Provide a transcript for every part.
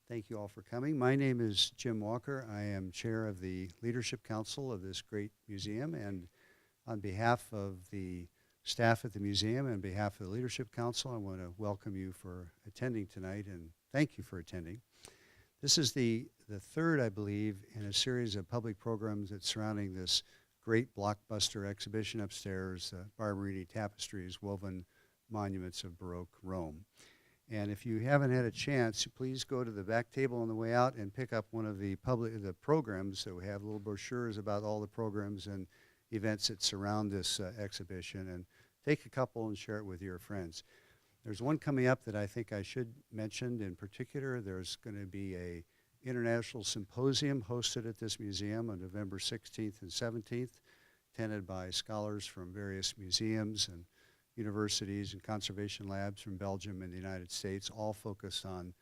Thank you all for coming. My name is Jim Walker. I am chair of the Leadership Council of this great museum, and on behalf of the staff at the museum and on behalf of the Leadership Council, I want to welcome you for attending tonight and thank you for attending. This is the third, I believe, in a series of public programs that's surrounding this great blockbuster exhibition upstairs, Barberini Tapestries, Woven Monuments of Baroque Rome. And if you haven't had a chance, please go to the back table on the way out and pick up one of the programs that we have, little brochures about all the programs and events that surround this exhibition, and take a couple and share it with your friends. There's one coming up that I think I should mention in particular. There's going to be a international symposium hosted at this museum on November 16th and 17th, attended by scholars from various museums and universities and conservation labs from Belgium and the United States, all focused on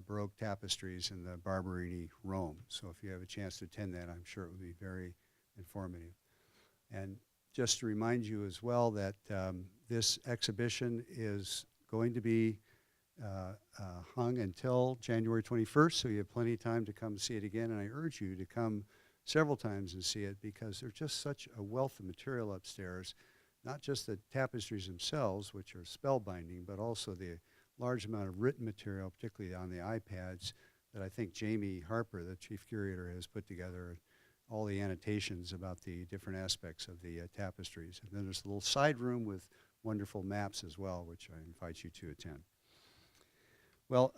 Baroque tapestries in the Barberini Rome. So if you have a chance to attend that, I'm sure it would be very informative. And just to remind you as well that this exhibition is going to be hung until January 21st, so you have plenty of time to come see it again, and I urge you to come several times and see it because there's just such a wealth of material upstairs. Not just the tapestries themselves, which are spellbinding, but also the large amount of written material, particularly on the iPads, that I think Jamie Harper, the chief curator, has put together, all the annotations about the different aspects of the tapestries. And then there's a little side room with wonderful maps as well, which I invite you to attend. Well,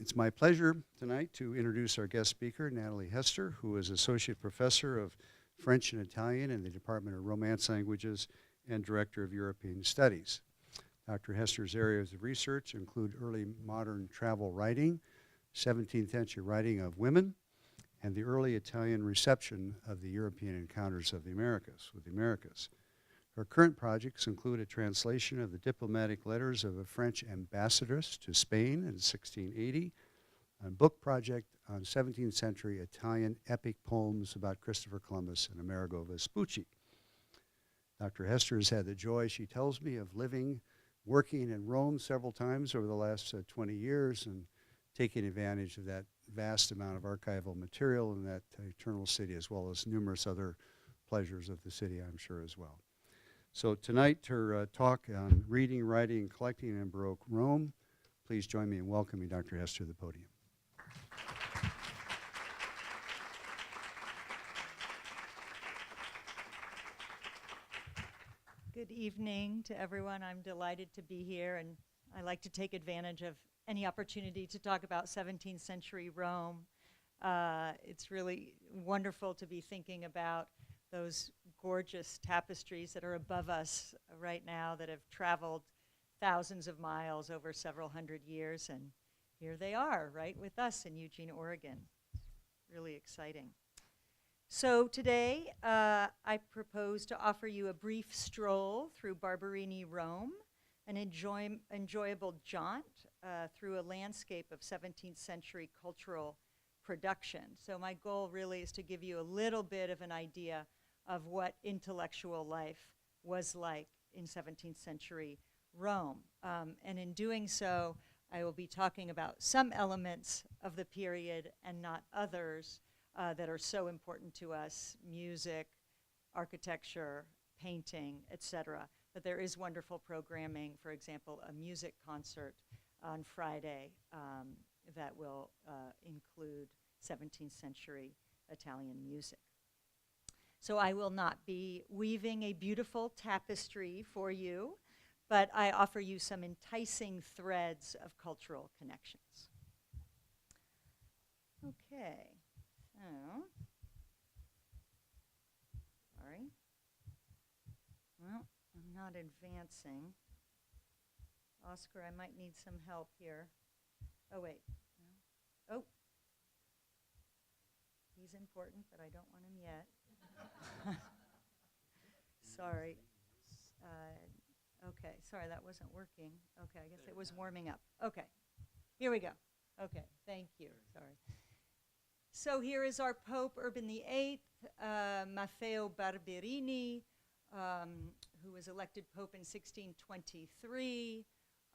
it's my pleasure tonight to introduce our guest speaker, Nathalie Hester, who is Associate Professor of French and Italian in the Department of Romance Languages and Director of European Studies. Dr. Hester's areas of research include early modern travel writing, 17th century writing of women, and the early Italian reception of the European encounters of the Americas. Her current projects include a translation of the diplomatic letters of a French ambassadress to Spain in 1680, a book project on 17th century Italian epic poems about Christopher Columbus and Amerigo Vespucci. Dr. Hester has had the joy, she tells me, of living, working in Rome several times over the last 20 years and taking advantage of that vast amount of archival material in that eternal city, as well as numerous other pleasures of the city, I'm sure, as well. So tonight, her talk on reading, writing, and collecting in Baroque Rome. Please join me in welcoming Dr. Hester to the podium. Good evening to everyone. I'm delighted to be here, and I like to take advantage of any opportunity to talk about 17th century Rome. It's really wonderful to be thinking about those gorgeous tapestries that are above us right now that have traveled thousands of miles over several hundred years, and here they are right with us in Eugene, Oregon. Really exciting. So today, I propose to offer you a brief stroll through Barberini, Rome, an enjoyable jaunt through a landscape of 17th century cultural production. So my goal really is to give you a little bit of an idea of what intellectual life was like in 17th century Rome. And in doing so, I will be talking about some elements of the period and not others that are so important to us: music, architecture, painting, etc. But there is wonderful programming, for example, a music concert on Friday that will include 17th century Italian music. So I will not be weaving a beautiful tapestry for you, but I offer you some enticing threads of cultural connections. Okay. Sorry. Well, I'm not advancing. Oscar, I might need some help here. Oh, wait. No. Oh. He's important, but I don't want him yet. Sorry. Okay, sorry, that wasn't working. Okay, I guess it was warming up. Okay, here we go. Okay, thank you. Sorry. So here is our Pope Urban VIII, Matteo Barberini, who was elected Pope in 1623.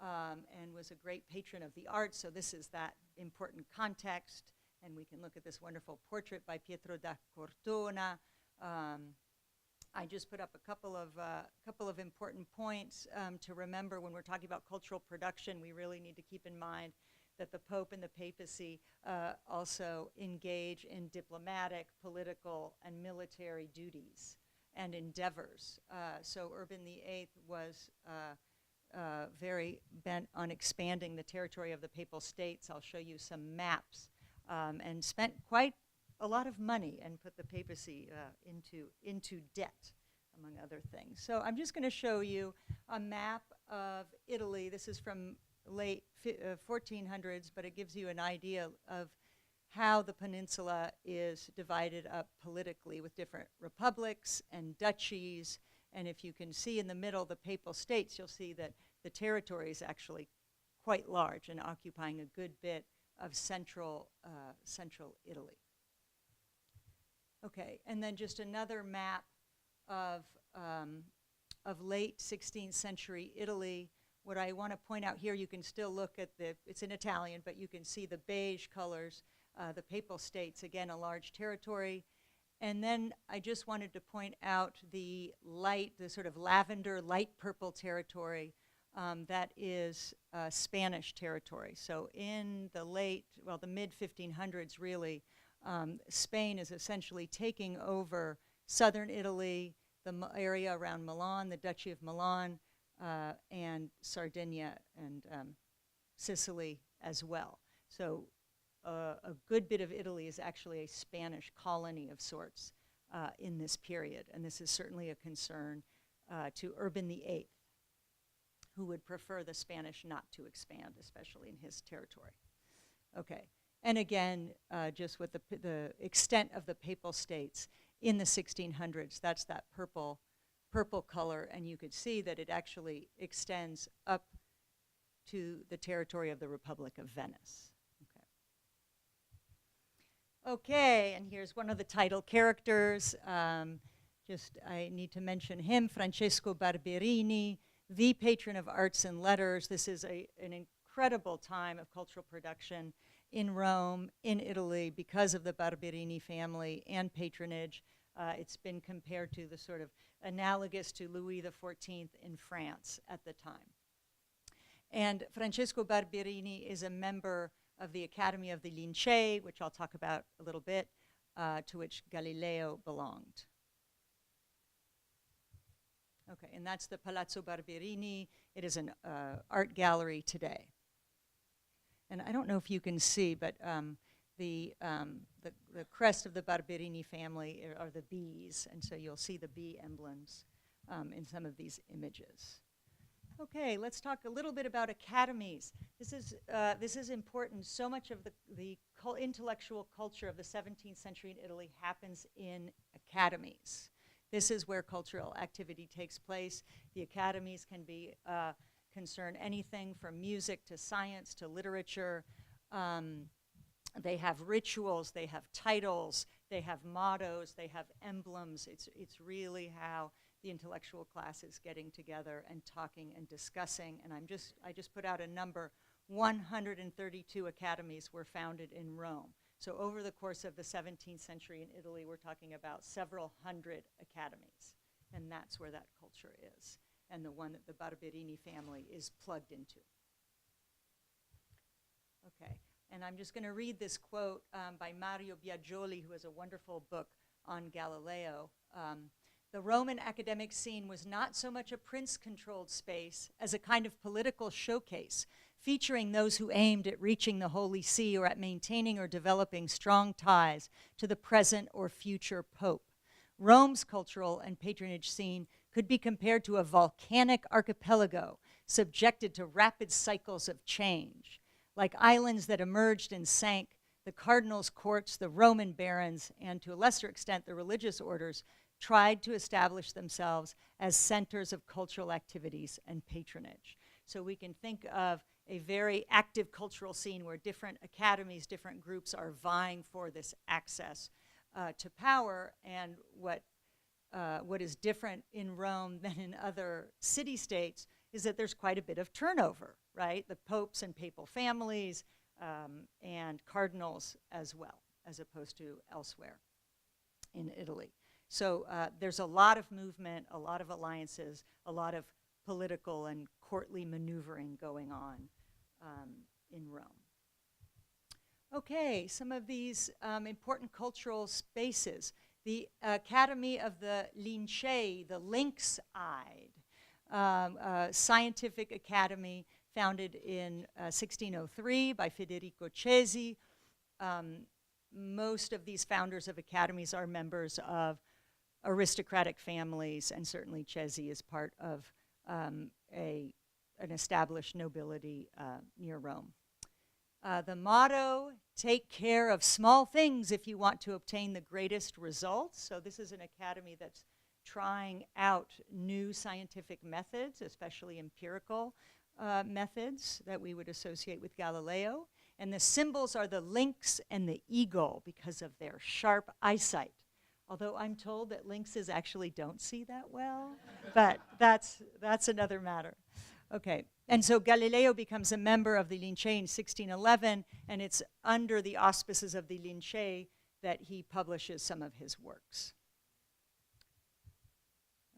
and was a great patron of the arts. So this is that important context. And we can look at this wonderful portrait by Pietro da Cortona. I just put up a couple of important points to remember when we're talking about cultural production. We really need to keep in mind that the Pope and the papacy also engage in diplomatic, political, and military duties and endeavors. So Urban VIII was very bent on expanding the territory of the Papal States. I'll show you some maps, and spent quite a lot of money and put the papacy into debt, among other things. So I'm just going to show you a map of Italy. This is from late 1400s, but it gives you an idea of how the peninsula is divided up politically with different republics and duchies. And if you can see in the middle the Papal States, you'll see that the territory is actually quite large and occupying a good bit of central Italy. Okay, and then just another map of late 16th century Italy. What I want to point out here, you can still look at it's in Italian, but you can see the beige colors, the Papal States, again, a large territory. And then I just wanted to point out the sort of lavender, light purple territory that is Spanish territory. So in the mid 1500s, really, Spain is essentially taking over southern Italy, the area around Milan, the Duchy of Milan, and Sardinia and Sicily as well. So a good bit of Italy is actually a Spanish colony of sorts in this period, and this is certainly a concern to Urban VIII, who would prefer the Spanish not to expand, especially in his territory. Okay, and again, just with the extent of the Papal States in the 1600s, that's that purple color, and you could see that it actually extends up to the territory of the Republic of Venice. Okay, and here's one of the title characters. I need to mention him, Francesco Barberini, the patron of arts and letters. This is an incredible time of cultural production in Rome, in Italy, because of the Barberini family and patronage. It's been compared to the sort of analogous to Louis XIV in France at the time. And Francesco Barberini is a member of the Academy of the Lincei, which I'll talk about a little bit, to which Galileo belonged. Okay, and that's the Palazzo Barberini. It is an art gallery today. And I don't know if you can see, but the crest of the Barberini family are the bees, and so you'll see the bee emblems in some of these images. Okay, let's talk a little bit about academies. This is important. So much of the intellectual culture of the 17th century in Italy happens in academies. This is where cultural activity takes place. The academies can be concern anything from music to science to literature. They have rituals, they have titles, they have mottos, they have emblems. It's really how the intellectual class is getting together and talking and discussing. And I just put out a number. 132 academies were founded in Rome. So over the course of the 17th century in Italy, we're talking about several hundred academies. And that's where that culture is, and the one that the Barberini family is plugged into. Okay, and I'm just going to read this quote by Mario Biagioli, who has a wonderful book on Galileo. The Roman academic scene was not so much a prince-controlled space as a kind of political showcase, featuring those who aimed at reaching the Holy See or at maintaining or developing strong ties to the present or future pope. Rome's cultural and patronage scene could be compared to a volcanic archipelago subjected to rapid cycles of change. Like islands that emerged and sank, the cardinals' courts, the Roman barons, and to a lesser extent the religious orders tried to establish themselves as centers of cultural activities and patronage. So we can think of a very active cultural scene where different academies, different groups are vying for this access to power. And what is different in Rome than in other city-states is that there's quite a bit of turnover, right? The popes and papal families and cardinals as well, as opposed to elsewhere in Italy. So there's a lot of movement, a lot of alliances, a lot of political and courtly maneuvering going on in Rome. Okay, some of these important cultural spaces. The Academy of the Lincei, the Lynx-Eyed, scientific academy founded in 1603 by Federico Cesi. Most of these founders of academies are members of aristocratic families, and certainly Cesi is part of an established nobility near Rome. The motto, take care of small things if you want to obtain the greatest results. So this is an academy that's trying out new scientific methods, especially empirical methods that we would associate with Galileo. And the symbols are the lynx and the eagle because of their sharp eyesight. Although I'm told that lynxes actually don't see that well, but that's another matter. Okay, and so Galileo becomes a member of the Lincei in 1611, and it's under the auspices of the Lincei that he publishes some of his works.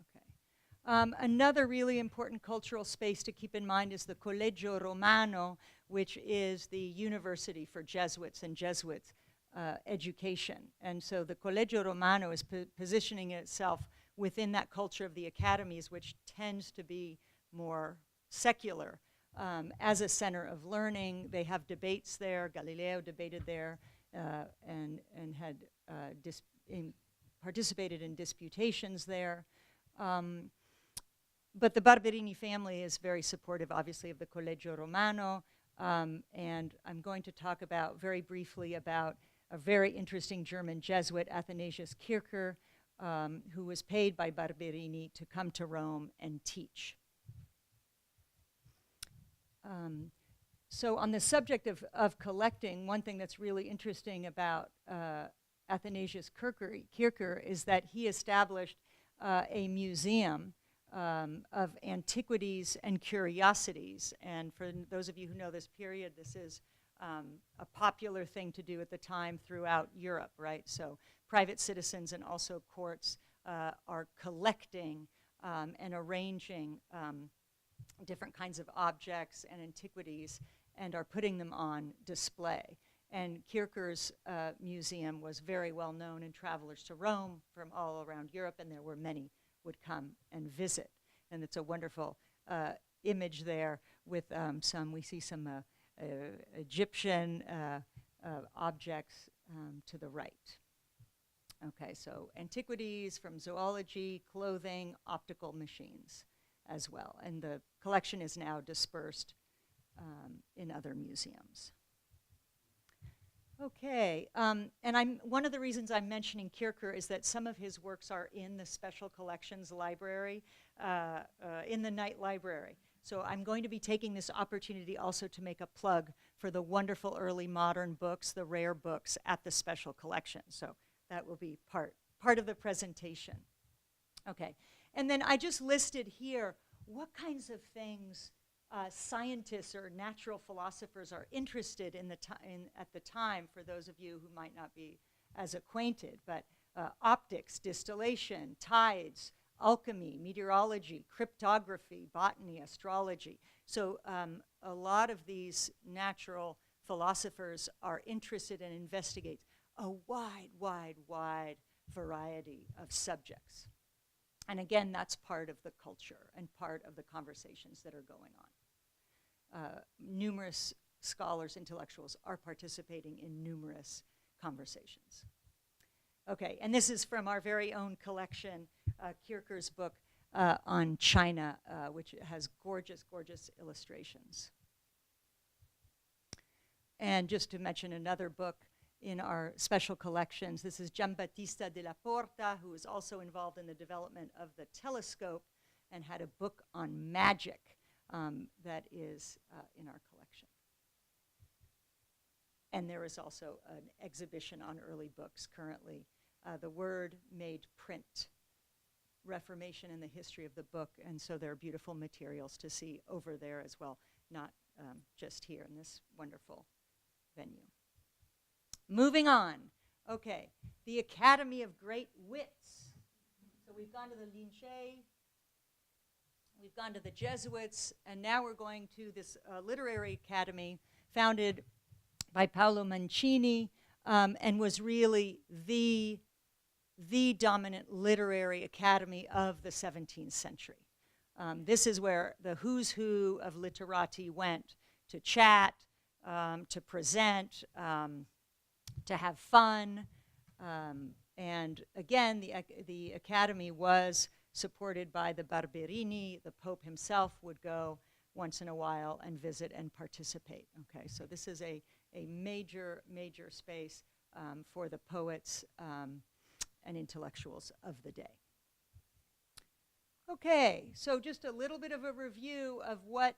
Okay. Another really important cultural space to keep in mind is the Collegio Romano, which is the university for Jesuits and Jesuit education. And so the Collegio Romano is positioning itself within that culture of the academies, which tends to be more secular, as a center of learning. They have debates there. Galileo debated there and had participated in disputations there. But the Barberini family is very supportive, obviously, of the Collegio Romano. And I'm going to talk about, very briefly, about a very interesting German Jesuit, Athanasius Kircher, who was paid by Barberini to come to Rome and teach. So on the subject of collecting, one thing that's really interesting about Athanasius Kircher is that he established a museum of antiquities and curiosities. And for those of you who know this period, this is a popular thing to do at the time throughout Europe, right? So private citizens and also courts are collecting and arranging different kinds of objects and antiquities and are putting them on display. And Kircher's museum was very well known, and travelers to Rome from all around Europe, and there were many would come and visit. And it's a wonderful image there with we see some Egyptian objects to the right. Okay, so antiquities from zoology, clothing, optical machines as well. And the collection is now dispersed in other museums. Okay, and one of the reasons I'm mentioning Kircher is that some of his works are in the Special Collections Library, in the Knight Library. So I'm going to be taking this opportunity also to make a plug for the wonderful early modern books, the rare books at the Special Collection. So that will be part of the presentation. Okay, and then I just listed here what kinds of things scientists or natural philosophers are interested in at the time, for those of you who might not be as acquainted, but optics, distillation, tides, alchemy, meteorology, cryptography, botany, astrology. So a lot of these natural philosophers are interested and investigate a wide variety of subjects. And again, that's part of the culture and part of the conversations that are going on. Numerous scholars, intellectuals are participating in numerous conversations. Okay, and this is from our very own collection, Kircher's book on China, which has gorgeous, gorgeous illustrations. And just to mention another book in our special collections, this is Giambattista della Porta, who was also involved in the development of the telescope and had a book on magic that is in our collection. And there is also an exhibition on early books currently, The Word Made Print. Reformation and the history of the book, and so there are beautiful materials to see over there as well, not just here in this wonderful venue. Moving on. Okay, the Academy of Great Wits. So we've gone to the Lincei, we've gone to the Jesuits, and now we're going to this literary academy founded by Paolo Mancini, and was really the dominant literary academy of the 17th century. This is where the who's who of literati went to chat, to present, to have fun. And again, the academy was supported by the Barberini. The Pope himself would go once in a while and visit and participate. Okay, so this is a major, major space for the poets and intellectuals of the day. Okay, so just a little bit of a review of what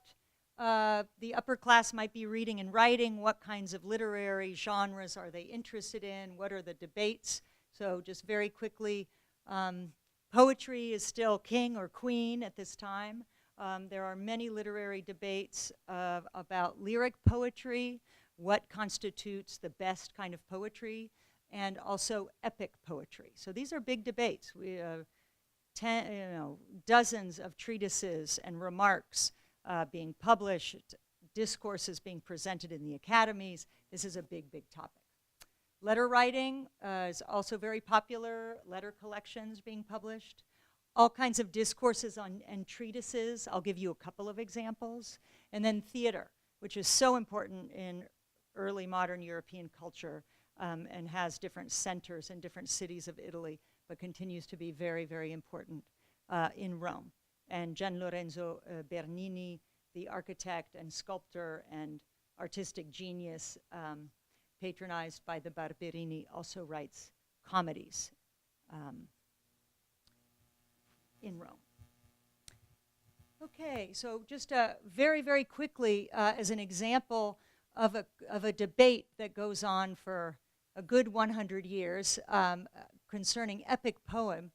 the upper class might be reading and writing, what kinds of literary genres are they interested in, what are the debates. So just very quickly, poetry is still king or queen at this time. There are many literary debates about lyric poetry, what constitutes the best kind of poetry, and also epic poetry. So these are big debates. We have dozens of treatises and remarks being published, discourses being presented in the academies. This is a big, big topic. Letter writing is also very popular, letter collections being published. All kinds of discourses and treatises. I'll give you a couple of examples. And then theater, which is so important in early modern European culture and has different centers in different cities of Italy, but continues to be very, very important in Rome. And Gian Lorenzo Bernini, the architect and sculptor and artistic genius patronized by the Barberini, also writes comedies in Rome. Okay, so just very, very quickly as an example of a debate that goes on for a good 100 years concerning epic poem.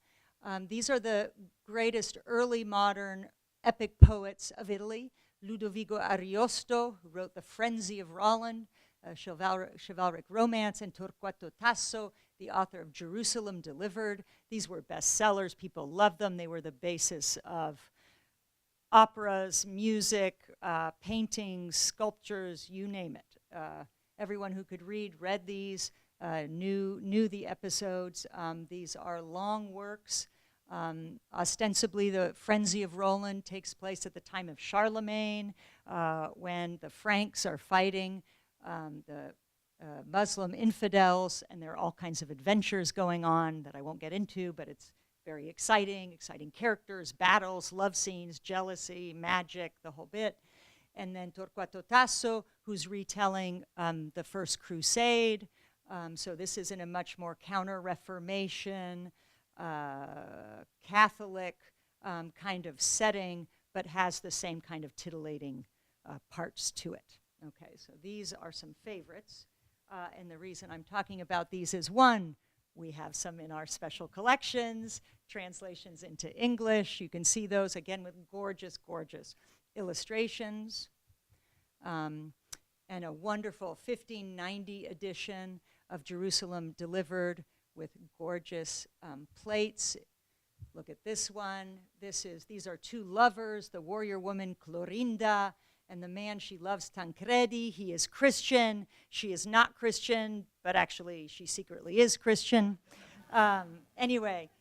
These are the greatest early modern epic poets of Italy. Ludovico Ariosto, who wrote The Frenzy of Roland, chivalric romance, and Torquato Tasso, the author of Jerusalem Delivered. These were bestsellers. People loved them. They were the basis of operas, music, paintings, sculptures, you name it. Everyone who could read these, knew the episodes. These are long works. Ostensibly, the Frenzy of Roland takes place at the time of Charlemagne, when the Franks are fighting the Muslim infidels, and there are all kinds of adventures going on that I won't get into, but it's very exciting characters, battles, love scenes, jealousy, magic, the whole bit. And then Torquato Tasso, who's retelling the First Crusade. So this is in a much more counter-Reformation, Catholic kind of setting, but has the same kind of titillating parts to it. Okay, so these are some favorites. And the reason I'm talking about these is, one, we have some in our special collections, translations into English. You can see those, again, with gorgeous, gorgeous illustrations. And a wonderful 1590 edition of Jerusalem Delivered with gorgeous plates. Look at this one. These are two lovers, the warrior woman Clorinda and the man she loves, Tancredi. He is Christian. She is not Christian, but actually she secretly is Christian. Anyway,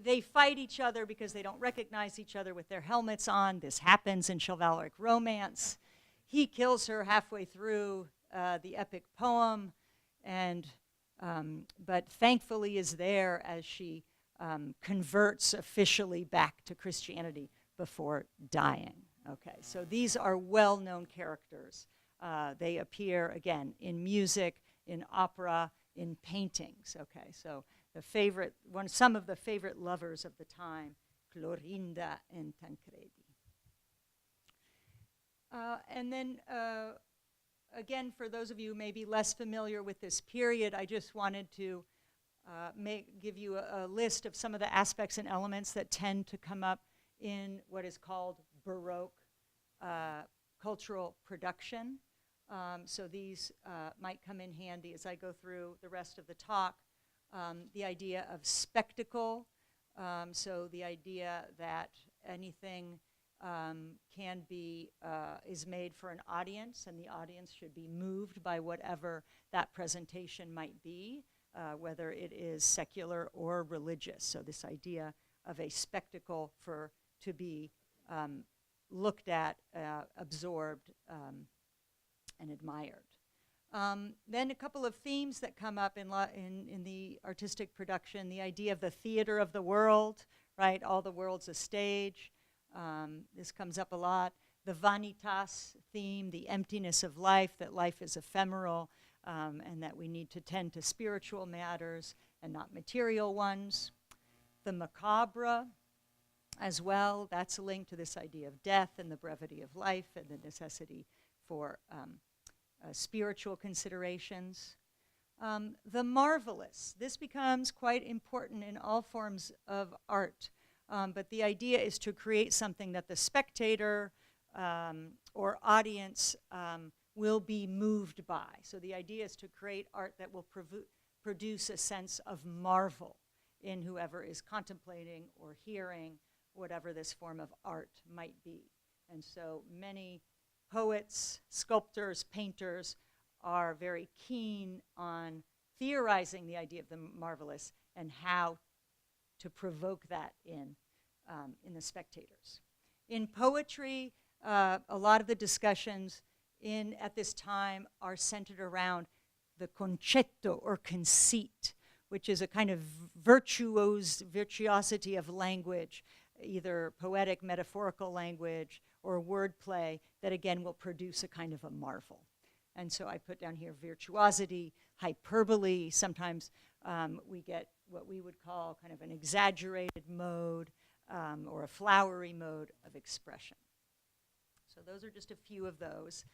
they fight each other because they don't recognize each other with their helmets on. This happens in chivalric romance. He kills her halfway through the epic poem, and but thankfully is there as she converts officially back to Christianity before dying. Okay, so these are well-known characters. They appear, again, in music, in opera, in paintings. Okay, so some of the favorite lovers of the time, Clorinda and Tancredi. And then, again, for those of you who may be less familiar with this period, I just wanted to give you a list of some of the aspects and elements that tend to come up in what is called Baroque cultural production. So these might come in handy as I go through the rest of the talk. The idea of spectacle, so the idea that anything is made for an audience, and the audience should be moved by whatever that presentation might be, whether it is secular or religious. So this idea of a spectacle to be looked at, absorbed, and admired. Then a couple of themes that come up in the artistic production, the idea of the theater of the world, right? All the world's a stage. This comes up a lot. The vanitas theme, the emptiness of life, that life is ephemeral, and that we need to tend to spiritual matters and not material ones. The macabre as well, that's linked to this idea of death and the brevity of life and the necessity for spiritual considerations. The marvelous, this becomes quite important in all forms of art, but the idea is to create something that the spectator or audience will be moved by. So the idea is to create art that will produce a sense of marvel in whoever is contemplating or hearing whatever this form of art might be. And so many poets, sculptors, painters are very keen on theorizing the idea of the marvelous and how to provoke that in the spectators. In poetry, a lot of the discussions at this time are centered around the concetto or conceit, which is a kind of virtuosity of language, either poetic, metaphorical language, or wordplay that again will produce a kind of a marvel. And so I put down here virtuosity, hyperbole. Sometimes we get what we would call kind of an exaggerated mode or a flowery mode of expression. So those are just a few of those.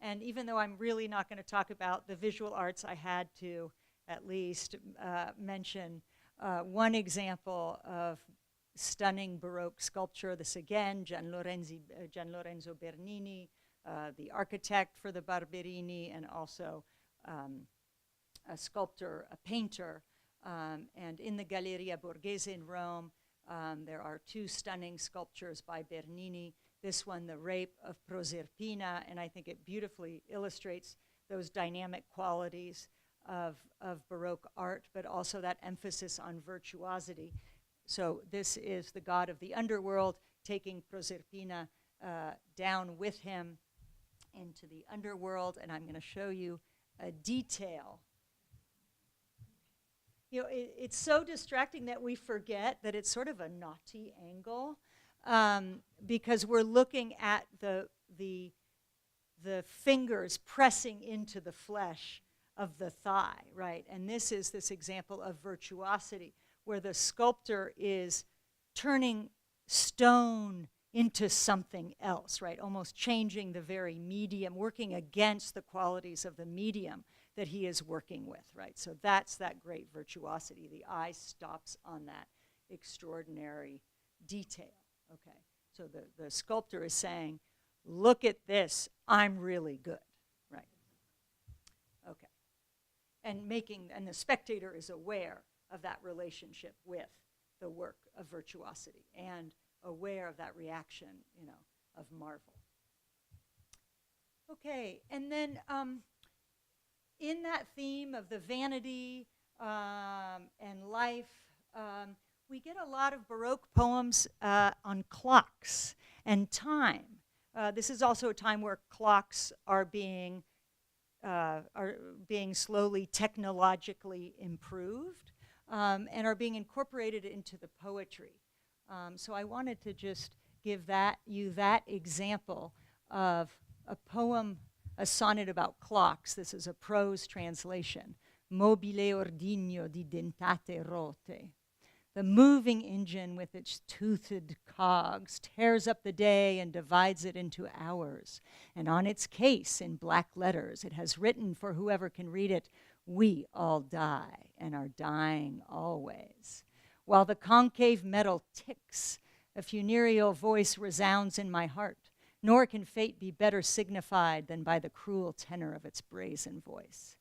And even though I'm really not going to talk about the visual arts, I had to at least mention one example of stunning Baroque sculpture. This again, Gian Lorenzo Bernini, the architect for the Barberini, and also a sculptor, a painter. And in the Galleria Borghese in Rome, there are two stunning sculptures by Bernini. This one, The Rape of Proserpina, and I think it beautifully illustrates those dynamic qualities of Baroque art, but also that emphasis on virtuosity. So this is the god of the underworld taking Proserpina down with him into the underworld, and I'm going to show you a detail. You know, it's so distracting that we forget that it's sort of a naughty angle because we're looking at the fingers pressing into the flesh of the thigh, right? And this is this example of virtuosity, where the sculptor is turning stone into something else, right? Almost changing the very medium, working against the qualities of the medium that he is working with, right? So that's that great virtuosity. The eye stops on that extraordinary detail, okay? So the sculptor is saying, look at this, I'm really good, right? Okay. And the spectator is aware of that relationship with the work of virtuosity and aware of that reaction, you know, of marvel. Okay, and then in that theme of the vanity and life, we get a lot of Baroque poems on clocks and time. This is also a time where clocks are being slowly technologically improved and are being incorporated into the poetry. So I wanted to just give you that example of a poem, a sonnet about clocks. This is a prose translation. Mobile ordigno di dentate rote. The moving engine with its toothed cogs tears up the day and divides it into hours. And on its case, in black letters, it has written for whoever can read it, We all die and are dying always. While the concave metal ticks, a funereal voice resounds in my heart, nor can fate be better signified than by the cruel tenor of its brazen voice.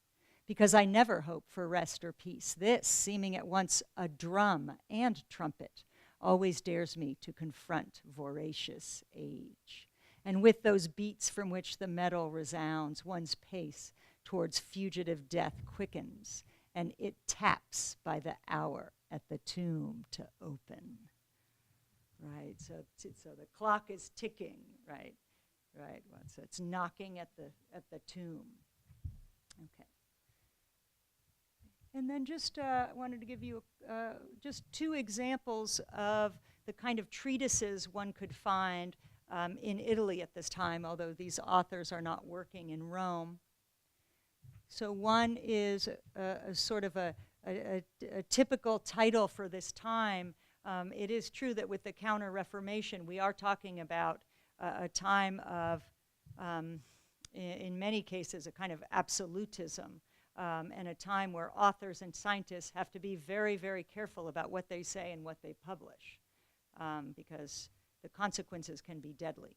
Because I never hope for rest or peace, this, seeming at once a drum and trumpet, always dares me to confront voracious age. And with those beats from which the metal resounds, one's pace towards fugitive death quickens, and it taps by the hour at the tomb to open. Right, so the clock is ticking, right, right. Well, so it's knocking at the tomb. Okay. And then just wanted to give you just two examples of the kind of treatises one could find in Italy at this time, although these authors are not working in Rome. So one is a sort of a typical title for this time. It is true that with the Counter-Reformation, we are talking about a time of, in many cases, a kind of absolutism, and a time where authors and scientists have to be very, very careful about what they say and what they publish, because the consequences can be deadly.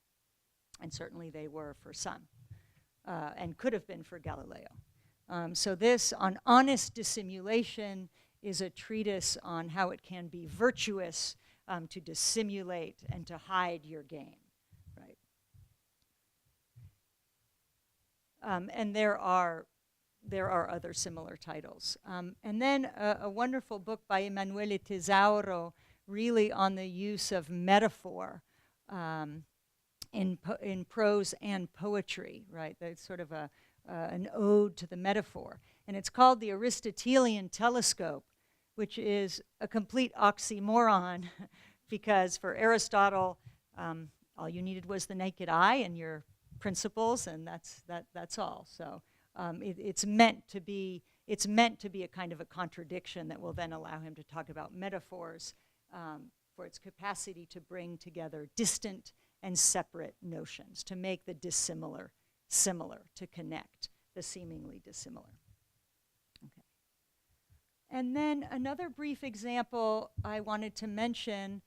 And certainly they were for some, and could have been for Galileo. So this, on honest dissimulation, is a treatise on how it can be virtuous to dissimulate and to hide your game, right? And there are other similar titles. And then a wonderful book by Emanuele Tesauro, really on the use of metaphor in prose and poetry, right? That's sort of an ode to the metaphor. And it's called the Aristotelian Telescope, which is a complete oxymoron because for Aristotle, all you needed was the naked eye and your principles, and that's all. So it's meant to be a kind of a contradiction that will then allow him to talk about metaphors for its capacity to bring together distant and separate notions, to make the dissimilar similar, to connect the seemingly dissimilar. Okay. And then another brief example I wanted to mention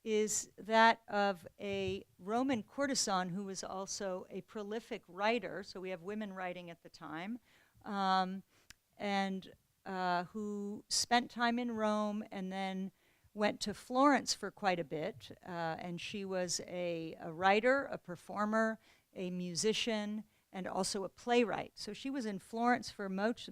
is that of a Roman courtesan who was also a prolific writer, so we have women writing at the time, and who spent time in Rome and then went to Florence for quite a bit, and she was a writer, a performer, a musician, and also a playwright. So she was in Florence for much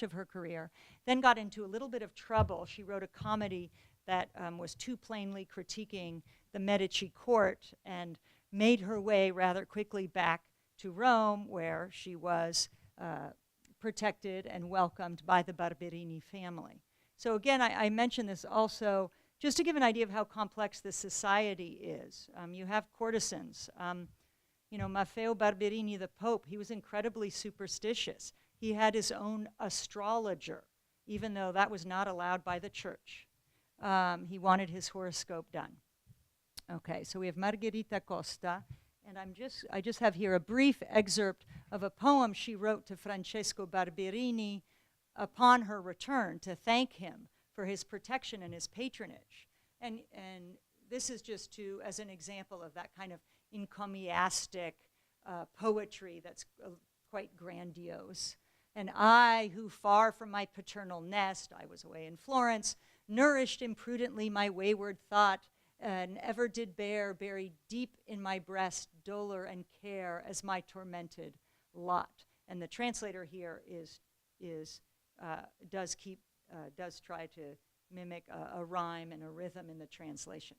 of her career, then got into a little bit of trouble. She wrote a comedy that was too plainly critiquing the Medici court and made her way rather quickly back to Rome, where she was protected and welcomed by the Barberini family. So again, I mention this also just to give an idea of how complex this society is. You have courtesans. Maffeo Barberini, the Pope, he was incredibly superstitious. He had his own astrologer, even though that was not allowed by the church. He wanted his horoscope done. Okay, so we have Margherita Costa, and I just have here a brief excerpt of a poem she wrote to Francesco Barberini upon her return to thank him for his protection and his patronage. And this is just as an example of that kind of encomiastic poetry that's quite grandiose. And I, who far from my paternal nest, I was away in Florence, nourished imprudently my wayward thought, and ever did bear buried deep in my breast dolor and care as my tormented lot. And the translator here does try to mimic a rhyme and a rhythm in the translation.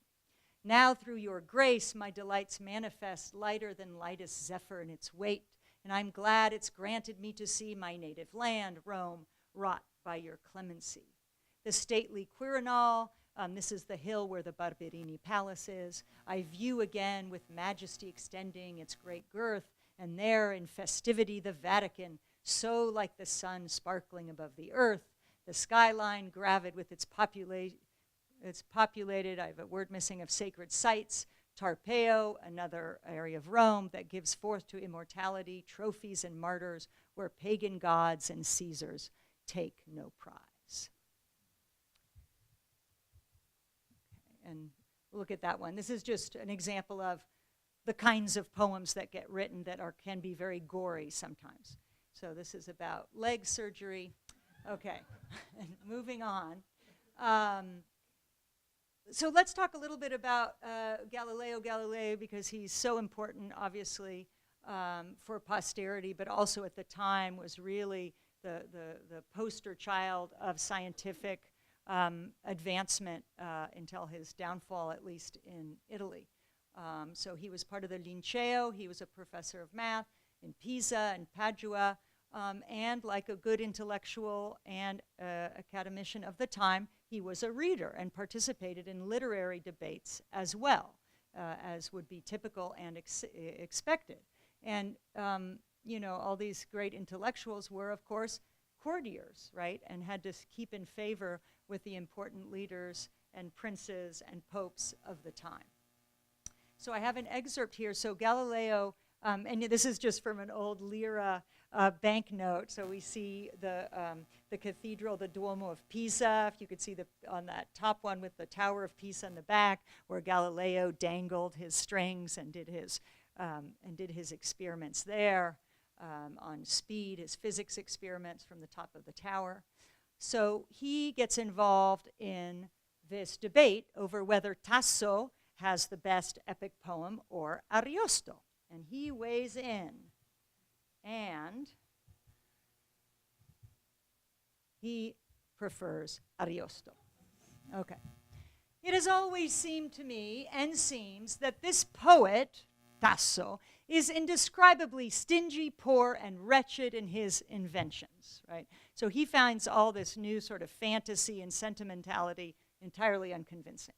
Now through your grace my delights manifest, lighter than lightest zephyr in its weight, and I'm glad it's granted me to see my native land, Rome, wrought by your clemency. The stately Quirinal, this is the hill where the Barberini Palace is, I view again with majesty extending its great girth, and there in festivity the Vatican, so like the sun sparkling above the earth, the skyline gravid with its populated, I have a word missing, of sacred sites, Tarpeo, another area of Rome that gives forth to immortality trophies and martyrs where pagan gods and Caesars take no prize. Okay, and look at that one. This is just an example of the kinds of poems that get written that can be very gory sometimes. So this is about leg surgery. Okay, and moving on. So let's talk a little bit about Galileo Galilei, because he's so important, obviously, for posterity, but also at the time was really the poster child of scientific advancement until his downfall, at least in Italy. So he was part of the Linceo. He was a professor of math in Pisa and Padua. And like a good intellectual and academician of the time, he was a reader and participated in literary debates as well, as would be typical and expected. And, you know, all these great intellectuals were, of course, courtiers, right, and had to keep in favor with the important leaders and princes and popes of the time. So I have an excerpt here. So Galileo, and this is just from an old lira banknote. So we see the cathedral, the Duomo of Pisa. If you could see on that top one with the Tower of Pisa in the back, where Galileo dangled his strings and did his experiments there on speed, his physics experiments from the top of the tower. So he gets involved in this debate over whether Tasso has the best epic poem or Ariosto. And he weighs in, and he prefers Ariosto. Okay. It has always seemed to me, and seems, that this poet, Tasso, is indescribably stingy, poor, and wretched in his inventions, right? So he finds all this new sort of fantasy and sentimentality entirely unconvincing.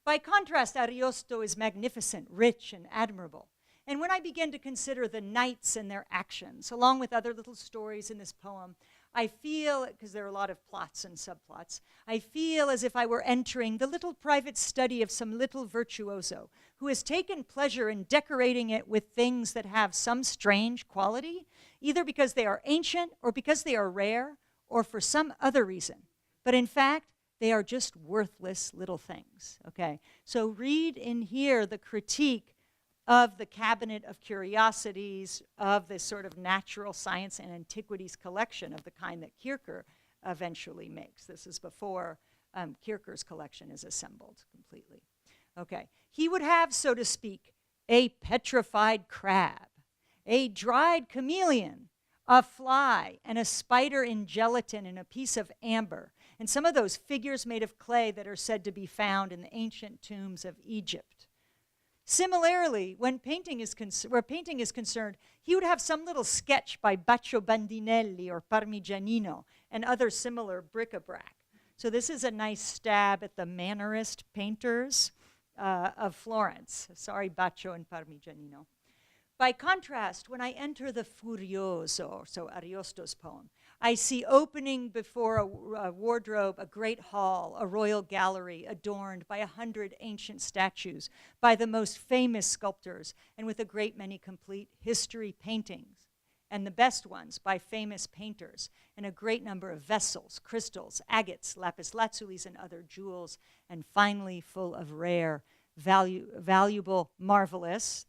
By contrast, Ariosto is magnificent, rich, and admirable. And when I begin to consider the knights and their actions, along with other little stories in this poem, I feel, because there are a lot of plots and subplots, I feel as if I were entering the little private study of some little virtuoso who has taken pleasure in decorating it with things that have some strange quality, either because they are ancient or because they are rare or for some other reason. But in fact, they are just worthless little things, okay? So read in here the critique of the cabinet of curiosities, of this sort of natural science and antiquities collection of the kind that Kierkegaard eventually makes. This is before Kierkegaard's collection is assembled completely. Okay, he would have, so to speak, a petrified crab, a dried chameleon, a fly, and a spider in gelatin and a piece of amber, and some of those figures made of clay that are said to be found in the ancient tombs of Egypt. Similarly, where painting is concerned, he would have some little sketch by Baccio Bandinelli or Parmigianino and other similar bric-a-brac. So this is a nice stab at the Mannerist painters of Florence. Sorry, Baccio and Parmigianino. By contrast, when I enter the Furioso, so Ariosto's poem, I see opening before a wardrobe a great hall, a royal gallery adorned by 100 ancient statues, by the most famous sculptors, and with a great many complete history paintings, and the best ones by famous painters, and a great number of vessels, crystals, agates, lapis lazulis, and other jewels, and finally full of rare, valuable, marvelous,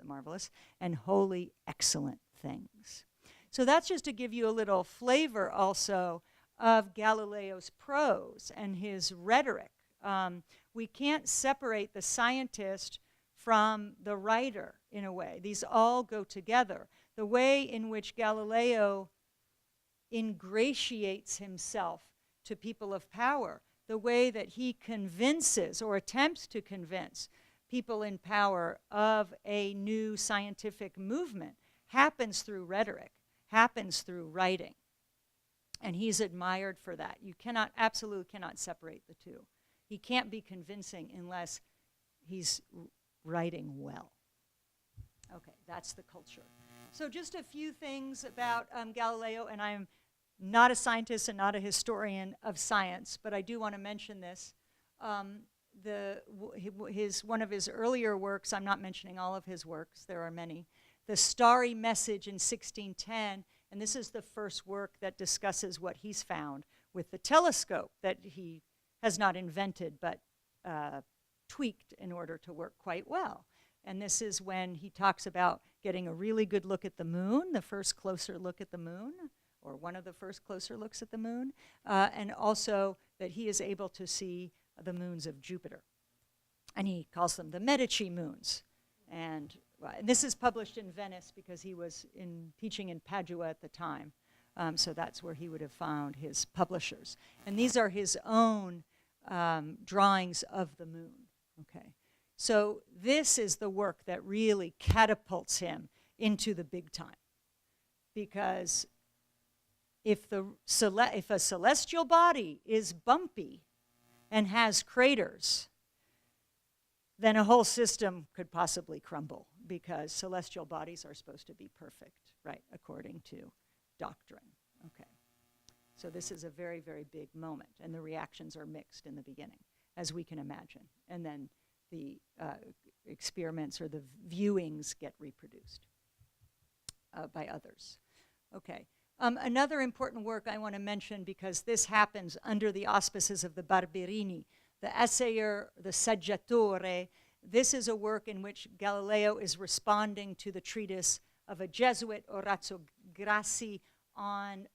and wholly excellent things. So that's just to give you a little flavor also of Galileo's prose and his rhetoric. We can't separate the scientist from the writer in a way. These all go together. The way in which Galileo ingratiates himself to people of power, the way that he convinces or attempts to convince people in power of a new scientific movement happens through rhetoric, happens through writing. And he's admired for that. You absolutely cannot separate the two. He can't be convincing unless he's writing well. Okay, that's the culture. So just a few things about Galileo, and I'm not a scientist and not a historian of science, but I do want to mention this. one of his earlier works, I'm not mentioning all of his works, there are many, The Starry Message in 1610, and this is the first work that discusses what he's found with the telescope that he has not invented but tweaked in order to work quite well. And this is when he talks about getting a really good look at the moon, the first closer look at the moon, or one of the first closer looks at the moon, and also that he is able to see the moons of Jupiter. And he calls them the Medici moons. And this is published in Venice because he was teaching in Padua at the time. So that's where he would have found his publishers. And these are his own drawings of the moon. Okay. So this is the work that really catapults him into the big time. Because if a celestial body is bumpy and has craters, then a whole system could possibly crumble, because celestial bodies are supposed to be perfect, right, according to doctrine. Okay. So this is a very, very big moment, and the reactions are mixed in the beginning, as we can imagine. And then the experiments or the viewings get reproduced by others. Okay. Another important work I want to mention, because this happens under the auspices of the Barberini, the Essayer, the Saggiatore. This is a work in which Galileo is responding to the treatise of a Jesuit, Orazio Grassi, on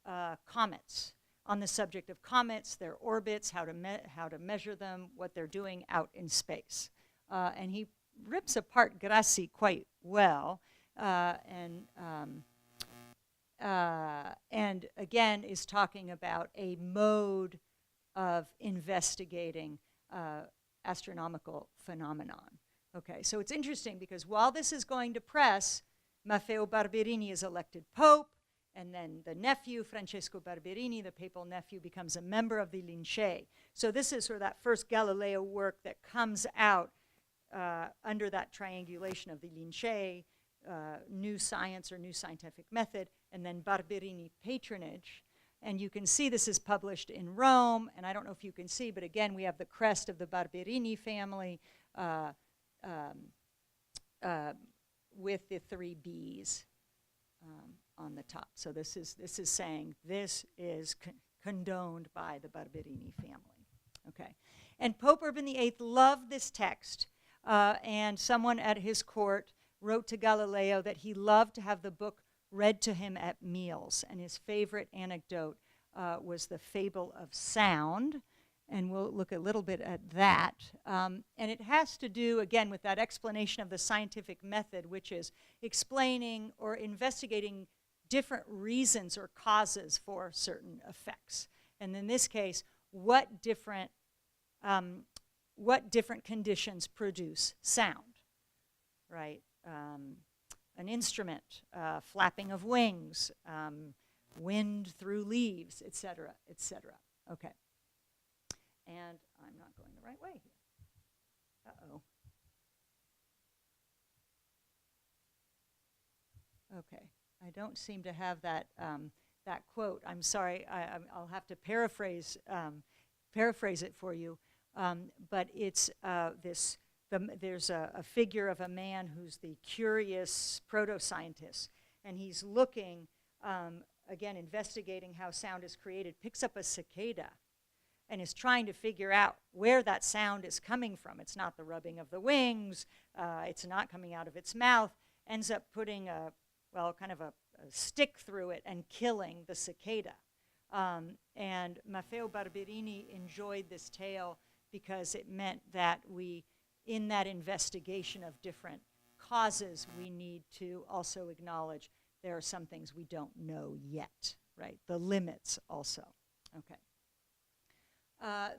comets, on the subject of comets, their orbits, how to measure them, what they're doing out in space. And he rips apart Grassi quite well, and again is talking about a mode of investigating astronomical phenomenon. Okay, so it's interesting because while this is going to press, Maffeo Barberini is elected pope, and then the nephew, Francesco Barberini, the papal nephew, becomes a member of the Lincei. So this is sort of that first Galileo work that comes out under that triangulation of the Lincei, new science or new scientific method, and then Barberini patronage. And you can see this is published in Rome, and I don't know if you can see, but again, we have the crest of the Barberini family with the 3 B's on the top. So this is saying this is condoned by the Barberini family. Okay, and Pope Urban VIII loved this text, and someone at his court wrote to Galileo that he loved to have the book read to him at meals, and his favorite anecdote was the fable of sound, and we'll look a little bit at that. And it has to do, again, with that explanation of the scientific method, which is explaining or investigating different reasons or causes for certain effects. And in this case, what different conditions produce sound, right? An instrument, flapping of wings, wind through leaves, et cetera, et cetera. Okay. And I'm not going the right way here. Uh-oh. Okay. I don't seem to have that that quote. I'm sorry. I'll have to paraphrase it for you. But it's there's a figure of a man who's the curious proto-scientist, and he's looking, again, investigating how sound is created, picks up a cicada, and is trying to figure out where that sound is coming from. It's not the rubbing of the wings, it's not coming out of its mouth, ends up putting kind of a stick through it and killing the cicada. And Maffeo Barberini enjoyed this tale because it meant that in that investigation of different causes, we need to also acknowledge there are some things we don't know yet, right? The limits also. Okay.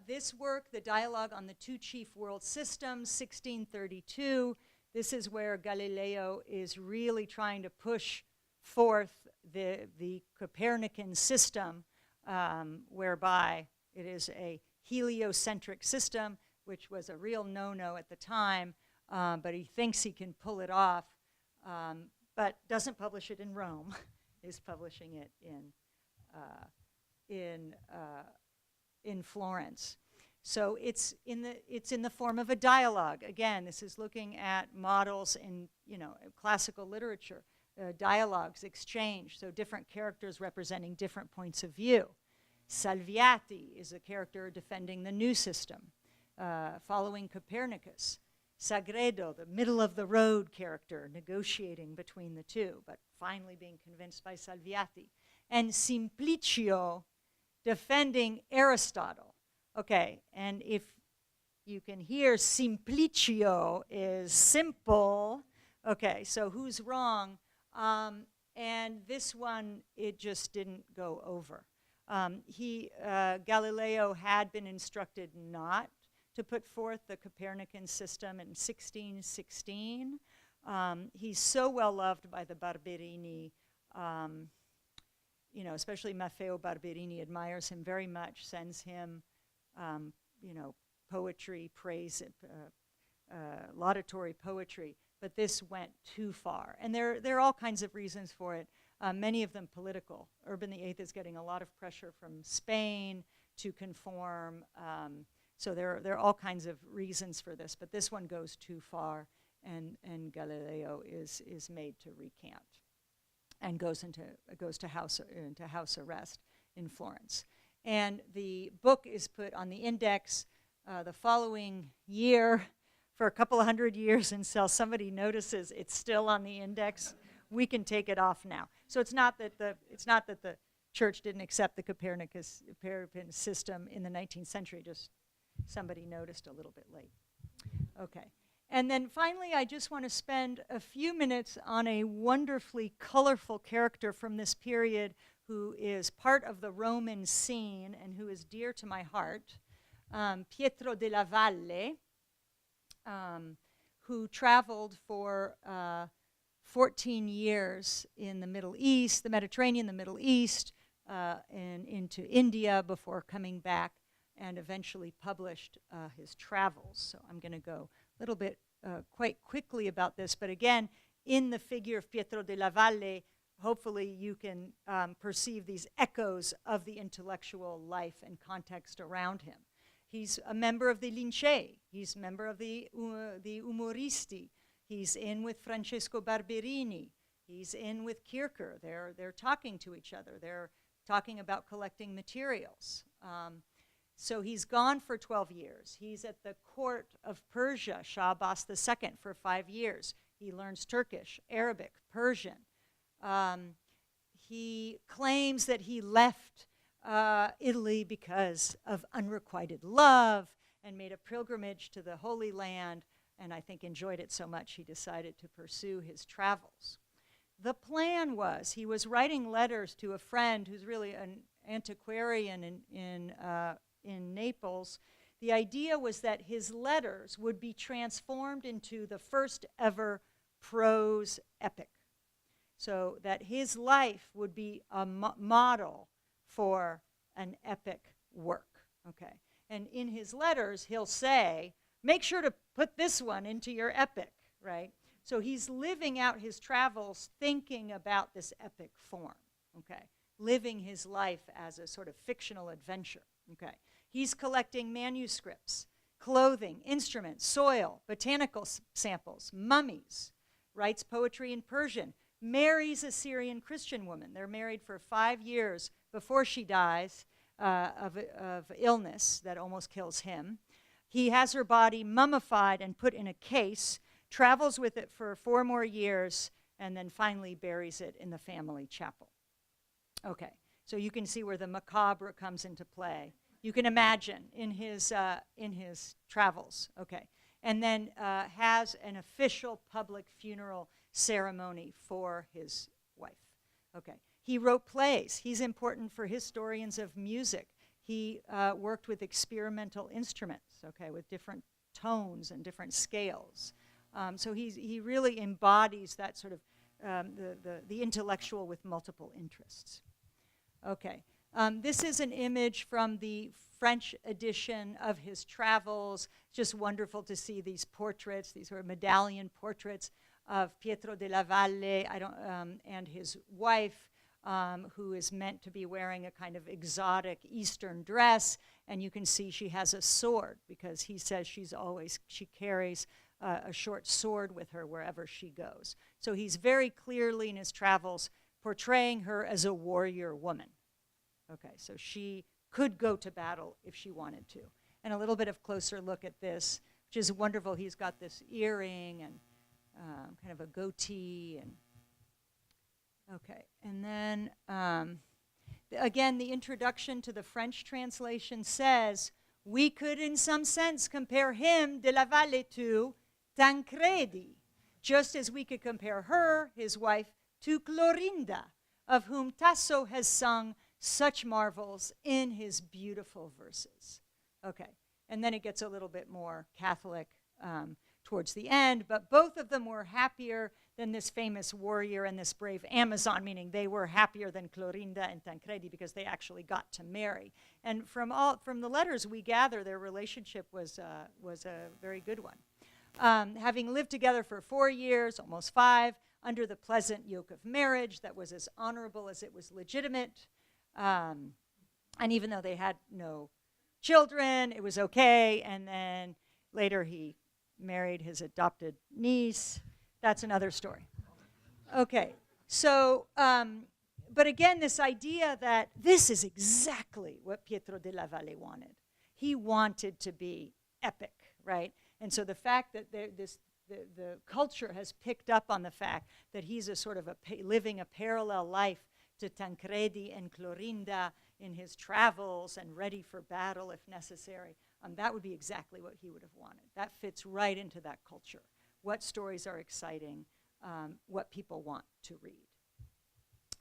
This work, The Dialogue on the Two Chief World Systems, 1632, this is where Galileo is really trying to push forth the Copernican system, whereby it is a heliocentric system, which was a real no-no at the time, but he thinks he can pull it off, but doesn't publish it in Rome, is publishing it in Florence. So it's in the form of a dialogue. Again, this is looking at models in classical literature, dialogues, exchange. So different characters representing different points of view. Salviati is a character defending the new system, following Copernicus. Sagredo, the middle-of-the-road character, negotiating between the two, but finally being convinced by Salviati. And Simplicio, defending Aristotle. Okay, and if you can hear, Simplicio is simple. Okay, so who's wrong? And this one, it just didn't go over. Galileo had been instructed not to put forth the Copernican system in 1616. He's so well loved by the Barberini, especially Maffeo Barberini admires him very much, sends him, poetry, praise, laudatory poetry. But this went too far. And there are all kinds of reasons for it, many of them political. Urban VIII is getting a lot of pressure from Spain to conform. So there are all kinds of reasons for this, but this one goes too far, and Galileo is made to recant and goes to house arrest in Florence. And the book is put on the index the following year for a couple of hundred years until somebody notices it's still on the index. We can take it off now. So it's not that the church didn't accept the Copernican system in the 19th century, just somebody noticed a little bit late. Okay. And then finally, I just want to spend a few minutes on a wonderfully colorful character from this period who is part of the Roman scene and who is dear to my heart, Pietro della Valle, who traveled for 14 years in the Middle East, the Mediterranean, the Middle East, and into India before coming back, and eventually published his travels. So I'm going to go a little bit quite quickly about this, but again, in the figure of Pietro della Valle, hopefully you can perceive these echoes of the intellectual life and context around him. He's a member of the Lincei. He's a member of the Umoristi. He's in with Francesco Barberini. He's in with Kircher. They're talking to each other. They're talking about collecting materials. So he's gone for 12 years. He's at the court of Persia, Shah Abbas II, for 5 years. He learns Turkish, Arabic, Persian. He claims that he left Italy because of unrequited love and made a pilgrimage to the Holy Land, and I think enjoyed it so much he decided to pursue his travels. The plan was he was writing letters to a friend who's really an antiquarian in Naples. The idea was that his letters would be transformed into the first ever prose epic, so that his life would be a model for an epic work, okay? And in his letters, he'll say, make sure to put this one into your epic, right? So he's living out his travels thinking about this epic form, okay? Living his life as a sort of fictional adventure, okay? He's collecting manuscripts, clothing, instruments, soil, botanical samples, mummies, writes poetry in Persian, marries a Syrian Christian woman. They're married for 5 years before she dies of illness that almost kills him. He has her body mummified and put in a case, travels with it for 4 more years, and then finally buries it in the family chapel. Okay, so you can see where the macabre comes into play. You can imagine in his travels, okay. And then has an official public funeral ceremony for his wife, okay. He wrote plays. He's important for historians of music. He worked with experimental instruments, okay, with different tones and different scales. So he really embodies that sort of the intellectual with multiple interests. Okay, this is an image from the French edition of his travels. Just wonderful to see these portraits, these sort of medallion portraits of Pietro della Valle and his wife. who is meant to be wearing a kind of exotic Eastern dress, and you can see she has a sword because he says she carries a short sword with her wherever she goes. So he's very clearly in his travels portraying her as a warrior woman. Okay, so she could go to battle if she wanted to. And a little bit of closer look at this, which is wonderful. He's got this earring and kind of a goatee. And okay, and then again, the introduction to the French translation says, we could in some sense compare him, de la Valle, to Tancredi, just as we could compare her, his wife, to Clorinda, of whom Tasso has sung such marvels in his beautiful verses. Okay, and then it gets a little bit more Catholic towards the end, but both of them were happier than this famous warrior and this brave Amazon, meaning they were happier than Clorinda and Tancredi because they actually got to marry. And from the letters we gather, their relationship was a very good one. Having lived together for 4 years, almost 5, under the pleasant yoke of marriage that was as honorable as it was legitimate, and even though they had no children, it was okay. And then later he married his adopted niece. That's another story. Okay, so, but again, this idea that this is exactly what Pietro della Valle wanted. He wanted to be epic, right? And so the fact that the culture has picked up on the fact that he's a sort of living a parallel life to Tancredi and Clorinda in his travels and ready for battle if necessary, that would be exactly what he would have wanted. That fits right into that culture. What stories are exciting, what people want to read.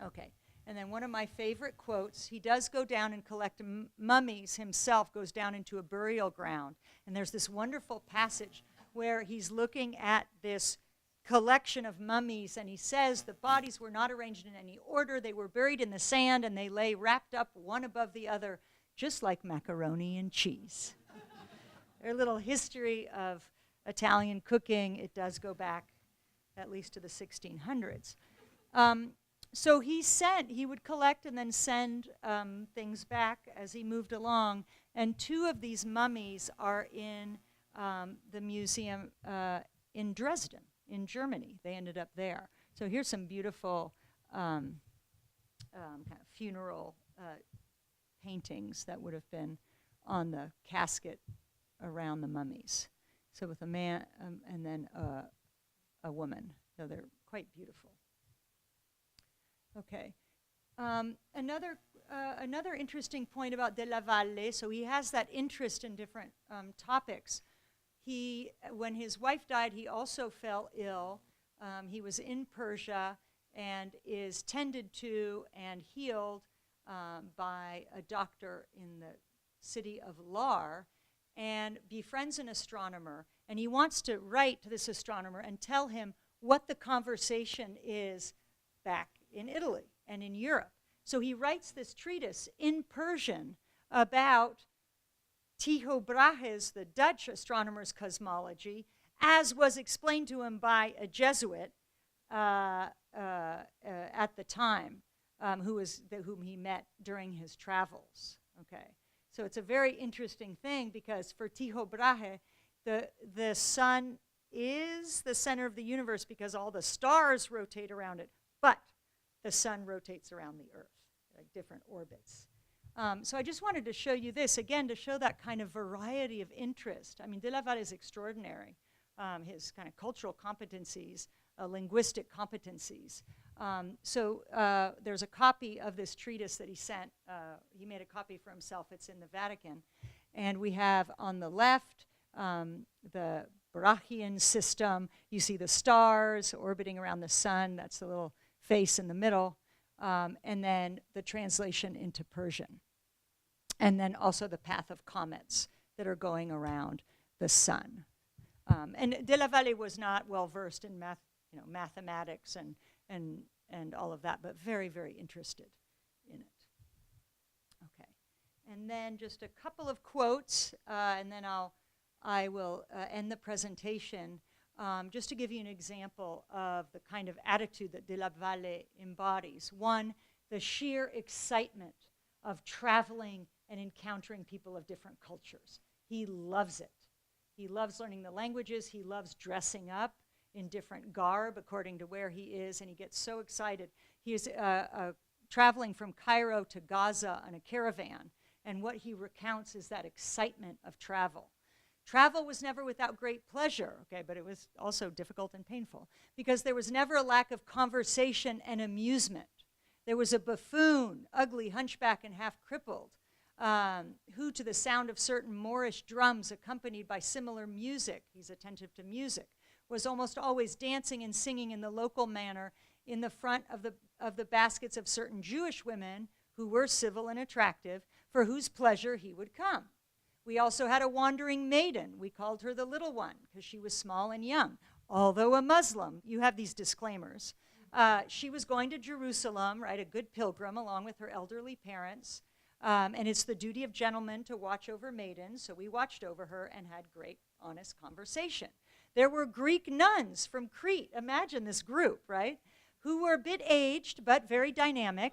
Okay, and then one of my favorite quotes, he does go down and collect mummies himself, goes down into a burial ground, and there's this wonderful passage where he's looking at this collection of mummies, and he says the bodies were not arranged in any order, they were buried in the sand, and they lay wrapped up one above the other, just like macaroni and cheese. Their little history of Italian cooking, it does go back at least to the 1600s. So he would collect and then send things back as he moved along, and 2 of these mummies are in the museum in Dresden, in Germany. They ended up there. So here's some beautiful kind of funeral paintings that would have been on the casket around the mummies. So with a man and then a woman. So they're quite beautiful. Okay. Another interesting point about Della Valle, so he has that interest in different topics. When his wife died, he also fell ill. He was in Persia and is tended to and healed by a doctor in the city of Lar, and befriends an astronomer. And he wants to write to this astronomer and tell him what the conversation is back in Italy and in Europe. So he writes this treatise in Persian about Tycho Brahe's, the Dutch astronomer's cosmology, as was explained to him by a Jesuit at the time, whom he met during his travels. Okay, so it's a very interesting thing because for Tycho Brahe, the sun is the center of the universe because all the stars rotate around it, but the sun rotates around the Earth, like different orbits. So I just wanted to show you this, again, to show that kind of variety of interest. I mean, De la Valle is extraordinary. His kind of cultural competencies, linguistic competencies. So there's a copy of this treatise that he sent. He made a copy for himself. It's in the Vatican. And we have on the left the Brachian system. You see the stars orbiting around the sun. That's the little face in the middle. And then the translation into Persian. And then also the path of comets that are going around the sun. And De la Valle was not well versed in mathematics and all of that, but very, very interested in it. Okay, and then just a couple of quotes, and then I will end the presentation, just to give you an example of the kind of attitude that De la Valle embodies. One, the sheer excitement of traveling and encountering people of different cultures. He loves it. He loves learning the languages. He loves dressing up in different garb according to where he is, and he gets so excited. He is traveling from Cairo to Gaza on a caravan, and what he recounts is that excitement of travel. Travel was never without great pleasure, okay, but it was also difficult and painful, because there was never a lack of conversation and amusement. There was a buffoon, ugly, hunchback, and half-crippled, who, to the sound of certain Moorish drums accompanied by similar music, he's attentive to music, was almost always dancing and singing in the local manner in the front of the baskets of certain Jewish women who were civil and attractive, for whose pleasure he would come. We also had a wandering maiden. We called her the little one because she was small and young. Although a Muslim, you have these disclaimers. She was going to Jerusalem, right, a good pilgrim, along with her elderly parents. And it's the duty of gentlemen to watch over maidens, so we watched over her and had great, honest conversation. There were Greek nuns from Crete, imagine this group, right, who were a bit aged but very dynamic.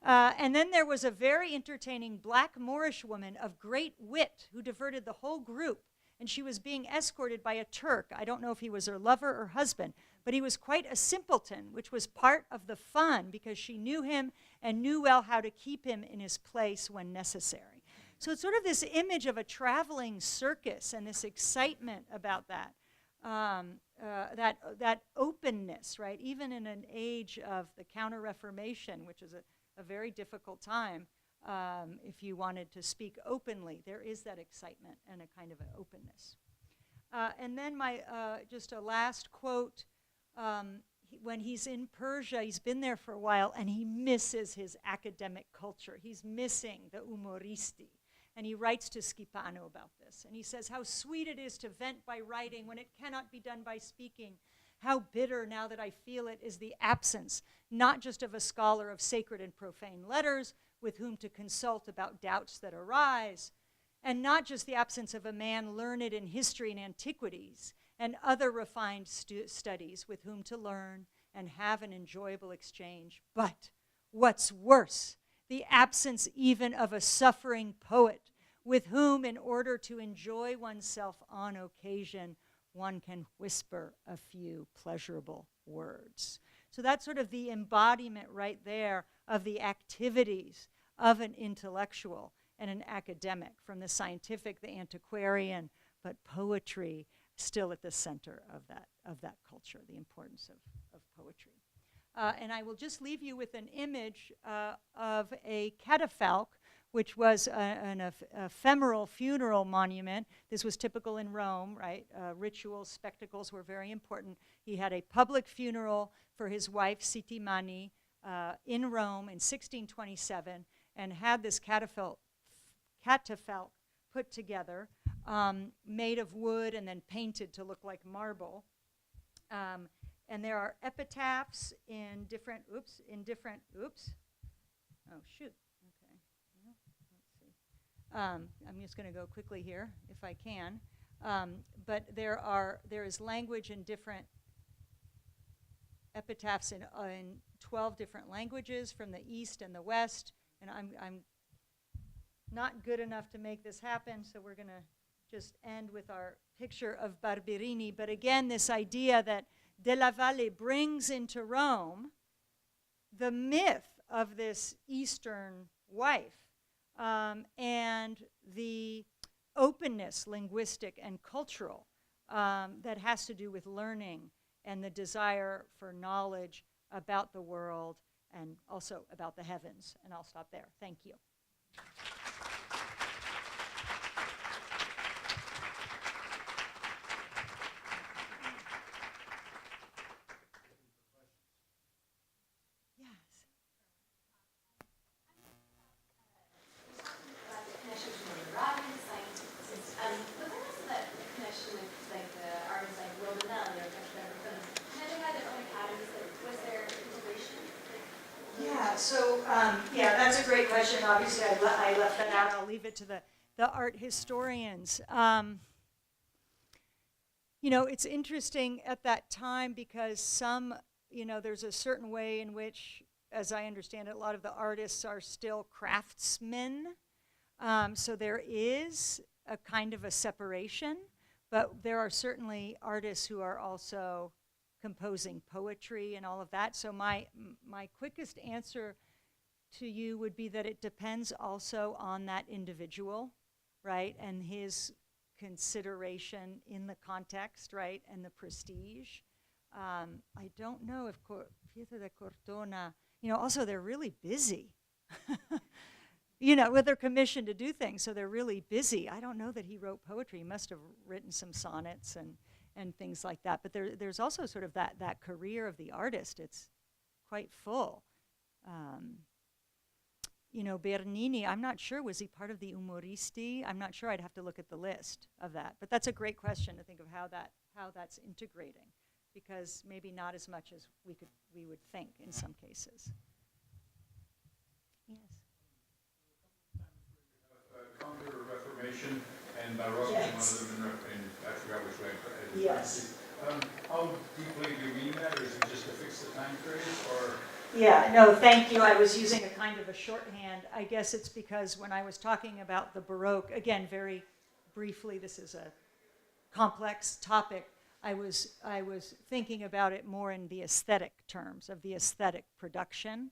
And then there was a very entertaining black Moorish woman of great wit who diverted the whole group, and she was being escorted by a Turk. I don't know if he was her lover or husband, but he was quite a simpleton, which was part of the fun because she knew him and knew well how to keep him in his place when necessary. So it's sort of this image of a traveling circus and this excitement about that. That openness, right? Even in an age of the Counter-Reformation, which is a very difficult time, if you wanted to speak openly, there is that excitement and a kind of an openness. And then just a last quote, when he's in Persia, he's been there for a while, and he misses his academic culture. He's missing the Umoristi. And he writes to Schipano about this. And he says, how sweet it is to vent by writing when it cannot be done by speaking. How bitter, now that I feel it, is the absence, not just of a scholar of sacred and profane letters with whom to consult about doubts that arise, and not just the absence of a man learned in history and antiquities and other refined studies with whom to learn and have an enjoyable exchange, but what's worse, the absence even of a suffering poet with whom, in order to enjoy oneself on occasion, one can whisper a few pleasurable words. So that's sort of the embodiment right there of the activities of an intellectual and an academic, from the scientific, the antiquarian, but poetry still at the center of that culture, the importance of poetry. And I will just leave you with an image of a catafalque, which was an ephemeral funeral monument. This was typical in Rome, right? Rituals, spectacles were very important. He had a public funeral for his wife, Sittimani, in Rome in 1627, and had this catafalque put together, made of wood and then painted to look like marble. And there are epitaphs in different, oh shoot, okay, well, let's see. I'm just gonna go quickly here, if I can. But there is language in different epitaphs in 12 different languages from the East and the West, and I'm not good enough to make this happen, so we're gonna just end with our picture of Barberini. But again, this idea that Della Valle brings into Rome the myth of this Eastern wife and the openness, linguistic and cultural, that has to do with learning and the desire for knowledge about the world and also about the heavens. And I'll stop there. Thank you. Yeah, that's a great question. Obviously, I left that out. I'll leave it to the art historians. You know, it's interesting at that time because there's a certain way in which as I understand it, a lot of the artists are still craftsmen. So there is a kind of a separation, but there are certainly artists who are also composing poetry and all of that. So my quickest answer to you would be that it depends also on that individual, right, and his consideration in the context, right, and the prestige. I don't know if Pietro da Cortona, also they're really busy, with their commission to do things, so they're really busy. I don't know that he wrote poetry. He must have written some sonnets and things like that. But there's also sort of that career of the artist. It's quite full. Bernini, I'm not sure, was he part of the Umoristi? I'm not sure, I'd have to look at the list of that. But that's a great question to think of how that's integrating, because maybe not as much as we would think in some cases. Yes. Counter-Reformation and Baroque, Yes. one of them I forgot which way. Yes. How deeply do you mean that, or is it just to fix the time period, or? Yeah, no, thank you. I was using a kind of a shorthand. I guess it's because when I was talking about the Baroque, again, very briefly, this is a complex topic, I was thinking about it more in the aesthetic terms of the aesthetic production.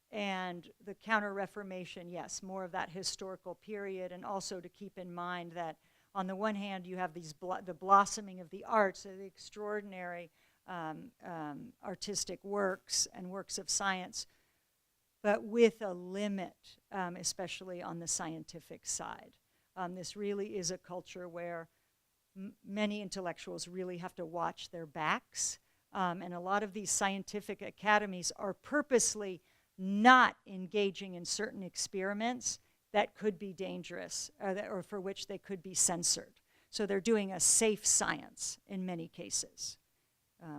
And the Counter-Reformation, yes, more of that historical period, and also to keep in mind that on the one hand, you have the blossoming of the arts, the extraordinary artistic works and works of science, but with a limit, especially on the scientific side. This really is a culture where many intellectuals really have to watch their backs, and a lot of these scientific academies are purposely not engaging in certain experiments that could be dangerous, or for which they could be censored. So they're doing a safe science in many cases.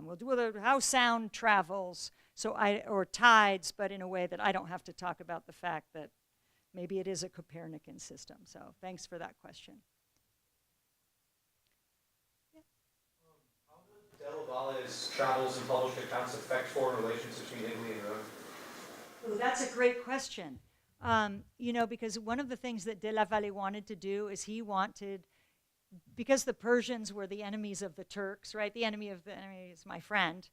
We'll do how sound travels, or tides, but in a way that I don't have to talk about the fact that maybe it is a Copernican system. So thanks for that question. Yeah. How did Della Valle's travels and published accounts affect foreign relations between Italy and Rome? Oh, that's a great question. Because one of the things that Della Valle wanted to do is because the Persians were the enemies of the Turks, right? The enemy of the enemy is my friend.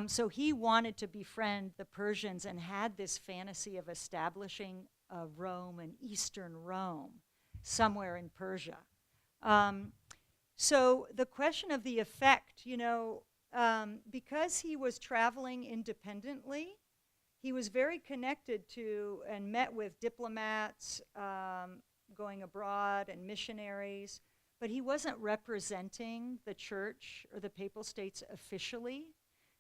So he wanted to befriend the Persians and had this fantasy of establishing a Rome, an Eastern Rome, somewhere in Persia. So the question of the effect, because he was traveling independently, he was very connected to and met with diplomats going abroad and missionaries, but he wasn't representing the church or the Papal States officially,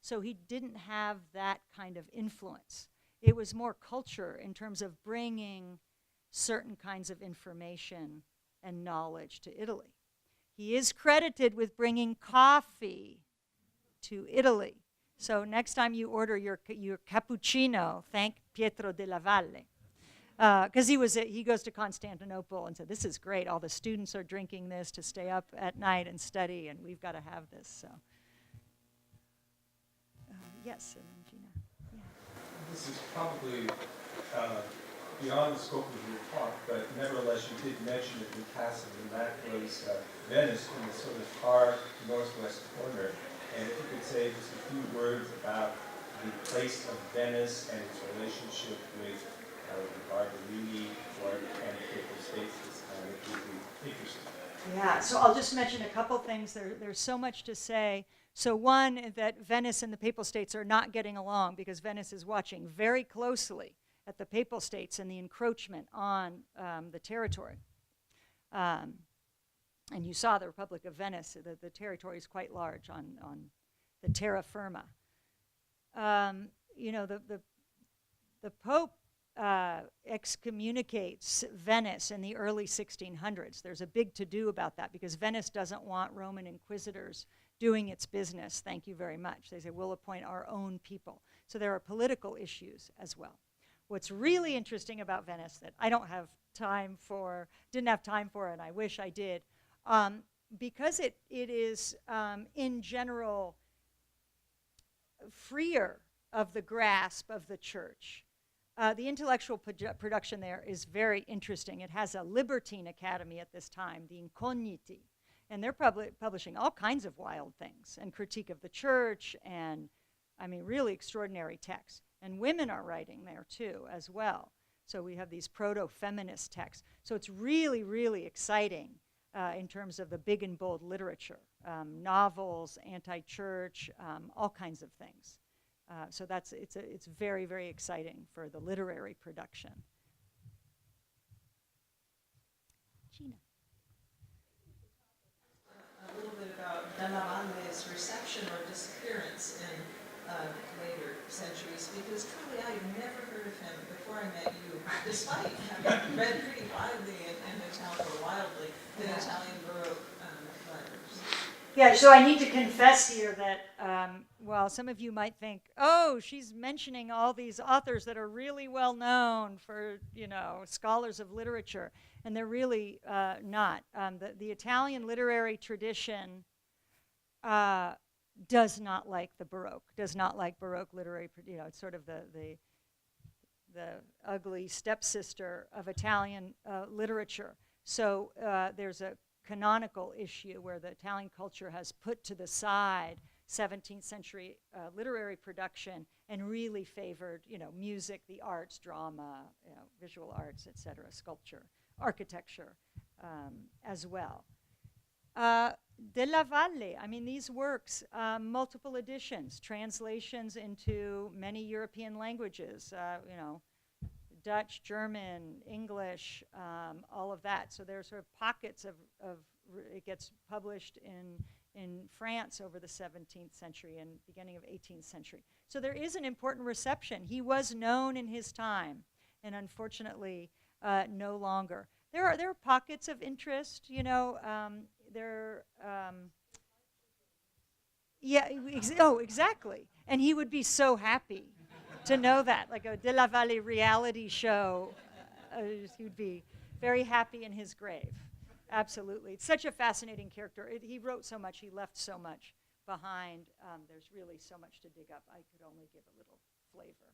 so he didn't have that kind of influence. It was more culture in terms of bringing certain kinds of information and knowledge to Italy. He is credited with bringing coffee to Italy. So next time you order your cappuccino, thank Pietro della Valle. Because he goes to Constantinople and said, this is great. All the students are drinking this to stay up at night and study, and we've got to have this. So, yes, and Gina. Yeah. This is probably beyond the scope of your talk, but nevertheless, you did mention it in passing, and that was Venice in the sort of far northwest corner. And if you could say just a few words about the place of Venice and its relationship with the Barberini court and the Papal States this time, it would be interesting. Yeah, so I'll just mention a couple things. There's so much to say. So one, that Venice and the Papal States are not getting along because Venice is watching very closely at the Papal States and the encroachment on the territory. And you saw the Republic of Venice, the territory is quite large on the terra firma. The Pope excommunicates Venice in the early 1600s. There's a big to-do about that because Venice doesn't want Roman inquisitors doing its business. Thank you very much. They say, we'll appoint our own people. So there are political issues as well. What's really interesting about Venice that I didn't have time for, and I wish I did, because it is in general freer of the grasp of the church. The intellectual production there is very interesting. It has a libertine academy at this time, the Incogniti, and they're publishing all kinds of wild things and critique of the church and, I mean, really extraordinary texts. And women are writing there too, as well. So we have these proto-feminist texts. So it's really, really exciting in terms of the big and bold literature, novels, anti-church, all kinds of things. So it's very, very exciting for the literary production. Gina. A little bit about Della Valle's reception or disappearance in later centuries, because truly I had never heard of him before I met you, despite having read pretty widely and wildly in Italian Baroque writers. Yeah, so I need to confess here that while some of you might think, oh, she's mentioning all these authors that are really well known for, you know, scholars of literature, and they're really not. The Italian literary tradition does not like the Baroque, does not like Baroque literary, you know, it's sort of the ugly stepsister of Italian literature. So there's a canonical issue where the Italian culture has put to the side 17th century literary production and really favored, you know, music, the arts, drama, you know, visual arts, etc., sculpture, architecture as well. Della Valle, I mean, these works, multiple editions, translations into many European languages, you know, Dutch, German, English, all of that. So there's sort of pockets of it gets published in France over the 17th century and beginning of 18th century. So there is an important reception. He was known in his time, and unfortunately, no longer. There are pockets of interest, you know. Exactly. And he would be so happy to know that, like a Della Valle reality show. He would be very happy in his grave. Absolutely. It's such a fascinating character. He wrote so much. He left so much behind. There's really so much to dig up. I could only give a little flavor.